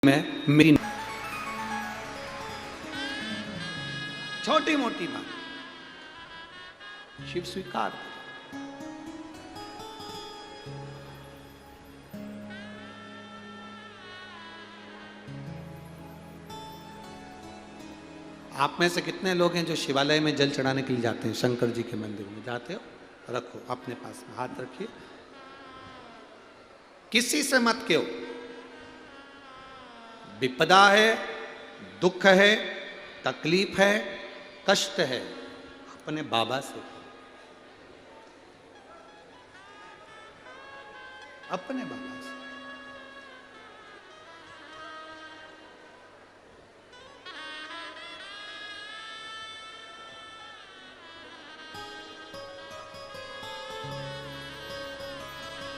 में मेरी छोटी मोटी बात शिव स्वीकार। आप में से कितने लोग हैं जो शिवालय में जल चढ़ाने के लिए जाते हैं? शंकर जी के मंदिर में जाते हो? रखो अपने पास में, हाथ रखिए। किसी से मत कहो विपदा है, दुख है, तकलीफ है, कष्ट है, अपने बाबा से, अपने बाबा से।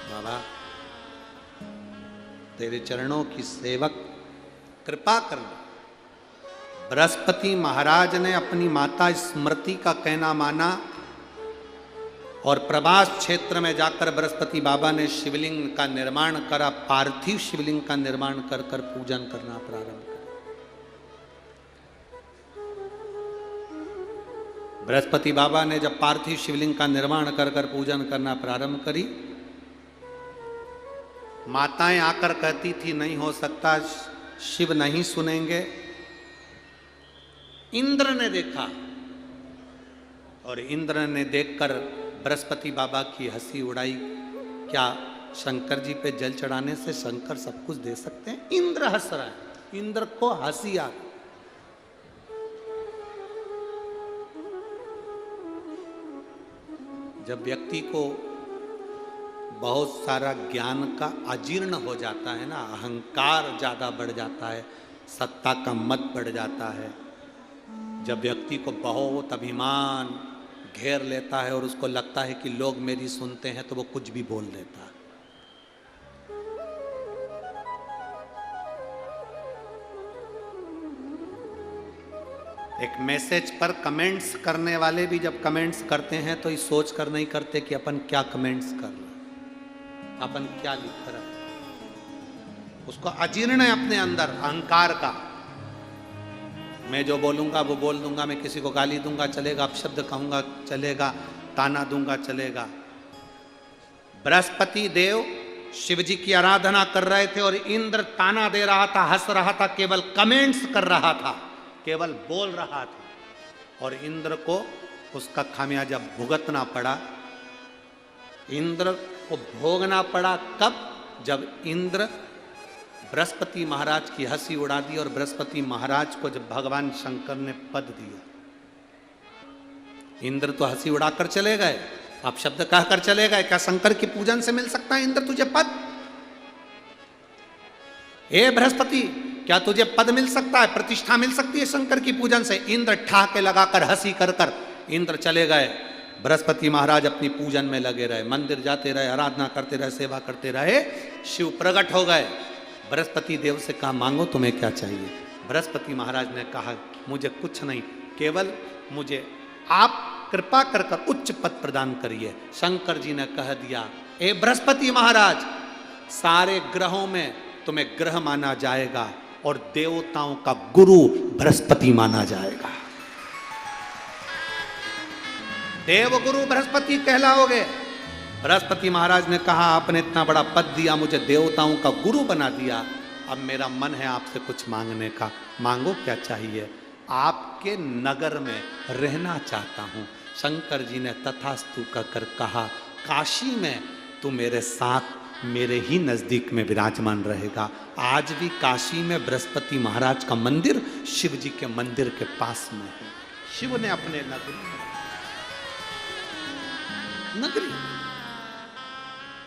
बाबा तेरे चरणों की सेवक कृपा करना। बृहस्पति महाराज ने अपनी माता स्मृति का कहना माना और प्रवास क्षेत्र में जाकर बृहस्पति बाबा ने शिवलिंग का निर्माण करा, पार्थिव शिवलिंग का निर्माण कर कर पूजन करना प्रारंभ किया। बृहस्पति बाबा ने जब पार्थिव शिवलिंग का निर्माण कर कर पूजन करना प्रारंभ करी, माताएं आकर कहती थी नहीं हो सकता, शिव नहीं सुनेंगे। इंद्र ने देखा और इंद्र ने देखकर बृहस्पति बाबा की हंसी उड़ाई। क्या शंकर जी पे जल चढ़ाने से शंकर सब कुछ दे सकते हैं? इंद्र हंस रहा है, इंद्र को हंसी आ गई। जब व्यक्ति को बहुत सारा ज्ञान का अजीर्ण हो जाता है ना, अहंकार ज्यादा बढ़ जाता है, सत्ता का मद बढ़ जाता है, जब व्यक्ति को बहुत अभिमान घेर लेता है और उसको लगता है कि लोग मेरी सुनते हैं, तो वो कुछ भी बोल देता है। एक मैसेज पर कमेंट्स करने वाले भी जब कमेंट्स करते हैं तो ये सोच कर नहीं करते कि अपन क्या कमेंट्स कर रहे हैं, अपन क्या लिख रहे हैं। उसको अजीर्ण है अपने अंदर अहंकार का। मैं जो बोलूंगा वो बोल दूंगा, मैं किसी को गाली दूंगा चलेगा, अपशब्द कहूंगा चलेगा, ताना दूंगा चलेगा। बृहस्पति देव शिव जी की आराधना कर रहे थे और इंद्र ताना दे रहा था, हंस रहा था, केवल कमेंट्स कर रहा था, केवल बोल रहा था। और इंद्र को उसका खामियाजा भुगतना पड़ा। इंद्र को भोगना पड़ा कब? जब इंद्र बृहस्पति महाराज की हंसी उड़ा दी और बृहस्पति महाराज को जब भगवान शंकर ने पद दिया। इंद्र तो हंसी उड़ाकर चले गए, आप शब्द कहकर चले गए। क्या शंकर की पूजन से मिल सकता है इंद्र तुझे पद? हे बृहस्पति, क्या तुझे पद मिल सकता है, प्रतिष्ठा मिल सकती है शंकर की पूजन से? इंद्र ठाके लगाकर हंसी कर कर इंद्र चले गए। बृहस्पति महाराज अपनी पूजन में लगे रहे, मंदिर जाते रहे, आराधना करते रहे, सेवा करते रहे। शिव प्रकट हो गए। बृहस्पति देव से कहा मांगो तुम्हें क्या चाहिए? बृहस्पति महाराज ने कहा मुझे कुछ नहीं, केवल मुझे आप कृपा कर कर उच्च पद प्रदान करिए। शंकर जी ने कह दिया, ए बृहस्पति महाराज, सारे ग्रहों में तुम्हें ग्रह माना जाएगा और देवताओं का गुरु बृहस्पति माना जाएगा। देवगुरु बृहस्पति कहलाओगे। बृहस्पति महाराज ने कहा आपने इतना बड़ा पद दिया, मुझे देवताओं का गुरु बना दिया, अब मेरा मन है आपसे कुछ मांगने का। मांगो क्या चाहिए? आपके नगर में रहना चाहता हूँ। शंकर जी ने तथास्तु कहकर कहा काशी में तू मेरे साथ मेरे ही नजदीक में विराजमान रहेगा। आज भी काशी में बृहस्पति महाराज का मंदिर शिव जी के मंदिर के पास में है। शिव ने अपने नगरी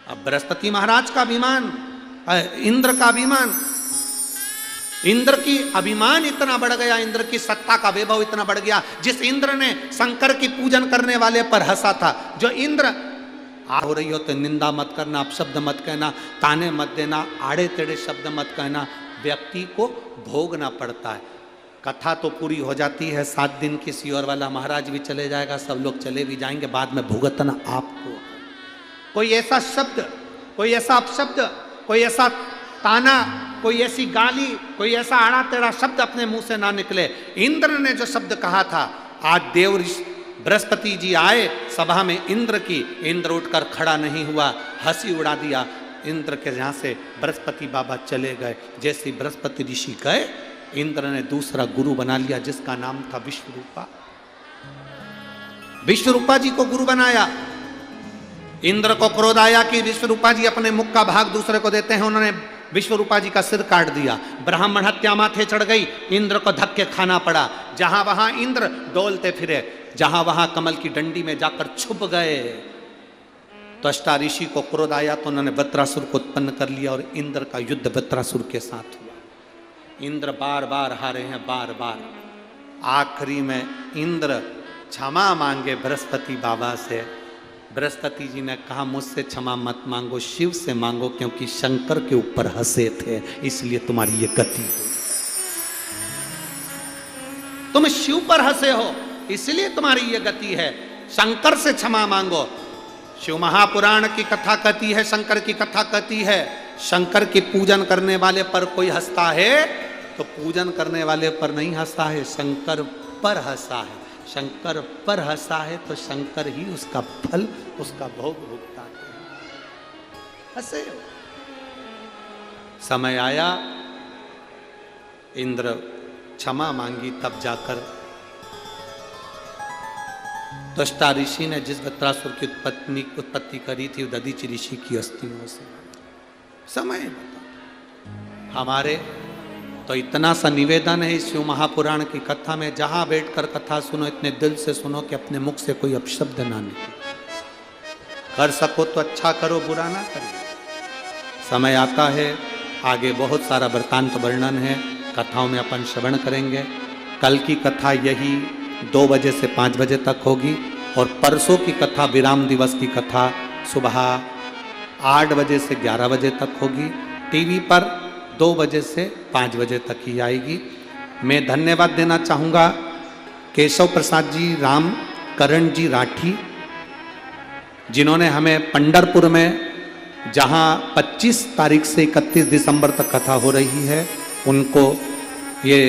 अब बृहस्पति महाराज का अभिमान, इंद्र का अभिमान, इंद्र की अभिमान इतना बढ़ गया, इंद्र की सत्ता का वैभव इतना बढ़ गया। जिस इंद्र ने शंकर की पूजन करने वाले पर हंसा था, जो इंद्र हो रही हो तो निंदा मत करना, अपशब्द मत कहना, ताने मत देना, आड़े टेढ़े शब्द मत कहना। व्यक्ति को भोगना पड़ता है। कथा तो पूरी हो जाती है, 7 दिन की सियोर वाला महाराज भी चले जाएगा, सब लोग चले भी जाएंगे, बाद में भुगतना आपको। कोई ऐसा शब्द, कोई ऐसा अपशब्द, कोई ऐसा ताना कोई ऐसी गाली, कोई ऐसा आड़ा टेढ़ा शब्द अपने मुंह से ना निकले। इंद्र ने जो शब्द कहा था, आज देव बृहस्पति जी आए सभा में इंद्र की, इंद्र उठकर खड़ा नहीं हुआ, हंसी उड़ा दिया। इंद्र के यहाँ से बृहस्पति बाबा चले गए। जैसे बृहस्पति ऋषि गए, इंद्र ने दूसरा गुरु बना लिया जिसका नाम था विश्वरूपा। विश्वरूपा जी को गुरु बनाया। इंद्र को क्रोध आया कि विश्वरूपा जी अपने मुख का भाग दूसरे को देते हैं। उन्होंने विश्वरूपा जी का सिर काट दिया। ब्राह्मण हत्या माथे चढ़ गई। इंद्र को धक्के खाना पड़ा। जहां वहां इंद्र डोलते फिरे, जहां वहां कमल की डंडी में जाकर छुप गए। तो अष्टा ऋषि को क्रोध आया तो उन्होंने वृत्रासुर को उत्पन्न कर लिया और इंद्र का युद्ध वृत्रासुर के साथ हुआ। इंद्र बार बार हारे हैं, बार बार। आखिरी में इंद्र क्षमा मांगे बृहस्पति बाबा से। बृहस्पति जी ने कहा, मुझसे क्षमा मत मांगो, शिव से मांगो, क्योंकि शंकर के ऊपर हंसे थे, इसलिए तुम्हारी ये गति हुई। तुम शिव पर हंसे हो, इसलिए तुम्हारी ये गति है। शंकर से क्षमा मांगो। शिव महापुराण की कथा कहती है, शंकर की कथा कहती है, शंकर की पूजन करने वाले पर कोई हंसता है तो पूजन करने वाले पर नहीं हंसता है, शंकर पर हंसा है। शंकर पर हंसा है तो शंकर ही उसका फल, उसका भोग भुगताते हैं। हंसे हो। समय आया, इंद्र क्षमा मांगी, तब जाकर त्वष्टा ऋषि ने जिस वृत्रासुर की उत्पत्ति करी थी, दधीचि ऋषि की अस्थियों से। समय बता। हमारे तो इतना सा निवेदन है इस शिव महापुराण की कथा में, जहां बैठकर कथा सुनो इतने दिल से सुनो कि अपने मुख से कोई अपशब्द ना निकले। कर सको तो अच्छा करो, बुरा ना करो। समय आता है, आगे बहुत सारा वृत्तांत वर्णन है, कथाओं में अपन श्रवण करेंगे। कल की कथा यही 2 बजे से 5 बजे तक होगी और परसों की कथा, विराम दिवस की कथा, सुबह 8 बजे से 11 बजे तक होगी। टीवी पर 2 बजे से 5 बजे तक ही आएगी। मैं धन्यवाद देना चाहूँगा केशव प्रसाद जी, राम करण जी राठी, जिन्होंने हमें पंढरपुर में, जहाँ 25 तारीख से 31 दिसंबर तक कथा हो रही है, उनको, ये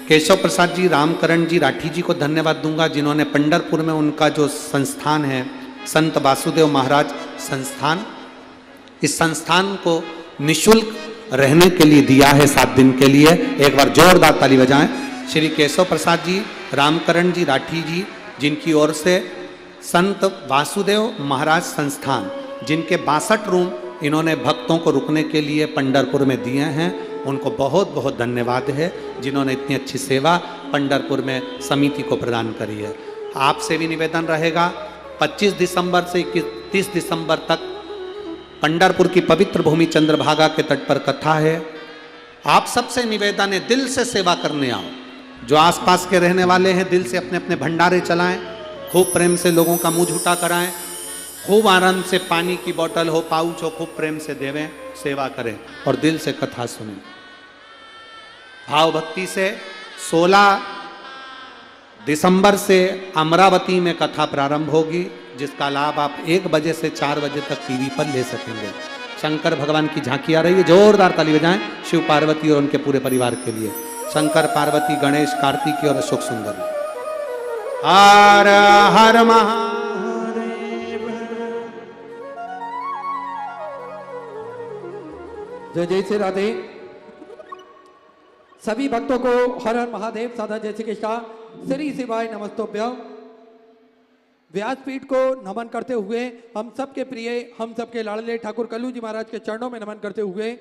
केशव प्रसाद जी, रामकरण जी राठी जी को धन्यवाद दूंगा, जिन्होंने पंढरपुर में उनका जो संस्थान है, संत वासुदेव महाराज संस्थान, इस संस्थान को निःशुल्क रहने के लिए दिया है 7 दिन के लिए। एक बार जोरदार ताली बजाएं। श्री केशव प्रसाद जी, रामकरण जी राठी जी, जिनकी ओर से संत वासुदेव महाराज संस्थान, जिनके 62 रूम इन्होंने भक्तों को रुकने के लिए पंढरपुर में दिए हैं, उनको बहुत बहुत धन्यवाद है, जिन्होंने इतनी अच्छी सेवा पंढरपुर में समिति को प्रदान करी है। आपसे भी निवेदन रहेगा, 25 दिसंबर से 31 दिसंबर तक पंढरपुर की पवित्र भूमि चंद्रभागा के तट पर कथा है। आप सबसे निवेदन है, दिल से सेवा करने आओ। जो आसपास के रहने वाले हैं, दिल से अपने अपने भंडारे चलाएं, खूब प्रेम से लोगों का मुंह झूठा कराएं, खूब आनंद से पानी की बोतल हो, पाउच हो, खूब प्रेम से देवें, सेवा करें और दिल से कथा सुनें। भाव भक्ति से 16 दिसंबर से अमरावती में कथा प्रारंभ होगी, जिसका लाभ आप 1 बजे से 4 बजे तक टीवी पर ले सकेंगे। शंकर भगवान की झांकी आ रही है, जोरदार ताली बजाएं शिव पार्वती और उनके पूरे परिवार के लिए। शंकर पार्वती, गणेश, कार्तिकी और अशोक सुंदर। हर हर महादेव। जय जय श्री राधे। सभी भक्तों को हर हर महादेव, साधा जय श्री कृष्णा, श्री शिवाय नमस्तोभ्यम। व्यासपीठ को नमन करते हुए, हम सबके प्रिय, हम सबके लाडले ठाकुर कल्लू जी महाराज के चरणों में नमन करते हुए,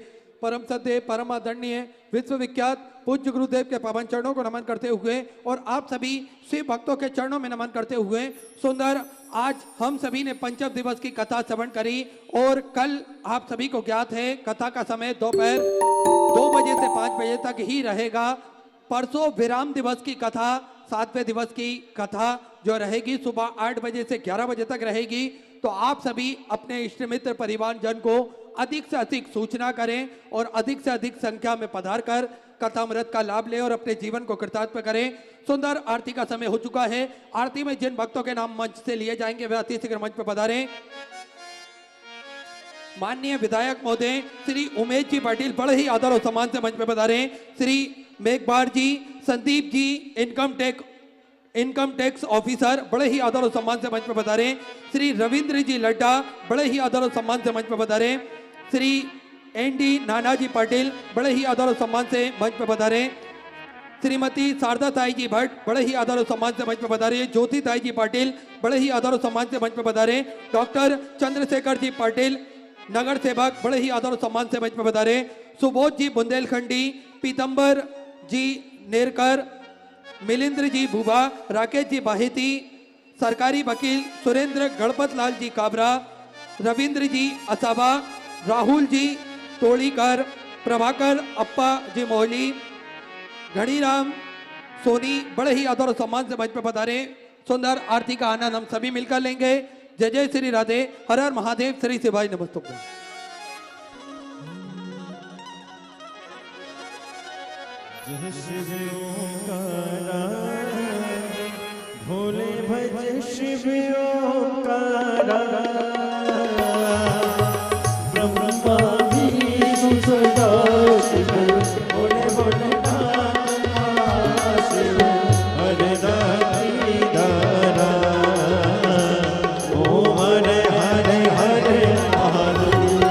परम सत्य, परम आदरणीय, विश्वविख्यात पूज्य गुरुदेव के पावन चरणों को नमन करते हुए और आप सभी शिव भक्तों के चरणों में नमन करते हुए, सुंदर आज हम सभी ने पंचम दिवस की कथा श्रवण करी और कल आप सभी को ज्ञात है कथा का समय दोपहर 2 बजे से 5 बजे तक ही रहेगा। परसों विराम दिवस की कथा, 7वें दिवस की कथा जो रहेगी सुबह 8 बजे से 11 बजे तक रहेगी। तो आप सभी अपने इष्ट मित्र परिवार जन को अधिक से अधिक सूचना करें और अधिक से अधिक संख्या में पधार कर कथामृत का लाभ लें और अपने जीवन को कृतार्थ करें। सुंदर आरती का समय हो चुका है। आरती में जिन भक्तों के नाम मंच से लिए जाएंगे वे अति शीघ्र मंच पर पधारें। माननीय विधायक महोदय श्री उमेश जी पाटिल बड़े ही आदर और सम्मान से मंच पे पधारे। श्री मेघबार जी, Sandeep ji income tax officer बड़े ही आदर और सम्मान से मंच पे पधारे। श्री रविंद्र जी लड्डा बड़े ही आदर और सम्मान से मंच पे पधारे। श्री एनडी नानाजी पाटिल बड़े ही आदर और सम्मान से मंच पे पधारे। श्रीमती शारदा ताई जी भट्ट बड़े ही आदर और सम्मान से मंच पे पधारे। ज्योति ताई जी पाटिल बड़े ही आदर और सम्मान से मंच पे पधारे। डॉक्टर चंद्रशेखर जी पाटिल नगर सेवक बड़े ही आदर और सम्मान से मंच पे पधारे। सुबोध जी बुंदेलखंडी, पीतंबर जी नेरकर, मिलिंद्र जी भूबा, राकेश जी बाहेती, सरकारी वकील सुरेंद्र गणपत लाल जी काबरा, रविंद्र जी असाबा, राहुल जी तोड़ीकर, प्रभाकर अप्पा जी मोहली, घड़ीराम सोनी बड़े ही आदर और सम्मान से मंच पे पधारे। सुंदर आरती का आनंद हम सभी मिलकर लेंगे। जय जय श्री राधे, हर हर महादेव, श्री शिवाय नमस्तुभ्यं। जय शिव ओंकारा, भोले भज शिव ओंकारा, ब्रह्मा विष्णु सदा शिव, भोले भोले शिव, हरे राधे दारा, ओम हरे हरे हरे महादेव,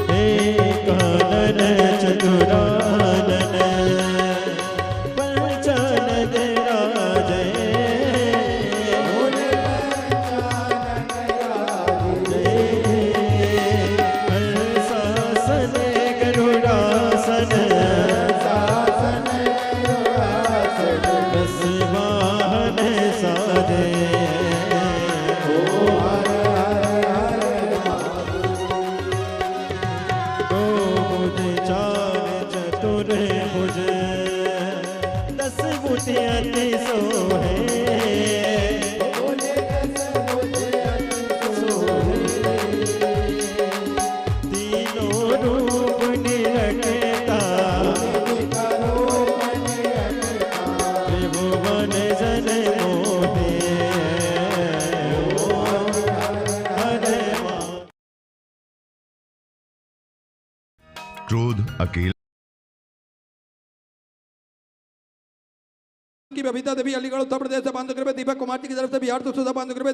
हे कानन चतुरानन, पंचानन राजे, हंसासन गरुड़ासन, दस वाहन साधे, दो भुज चार चतुर भुज, दस भुज अति सोहे, तीनों रूप निरखता, त्रिभुवन जन मोहे, हरे क्रोध अकेला की बबीता देवी अलीगढ़ उत्तर प्रदेश से बांधवगढ़ में, दीपक कुमार जी की तरफ से बिहार तो सुधा बांधवगढ़ में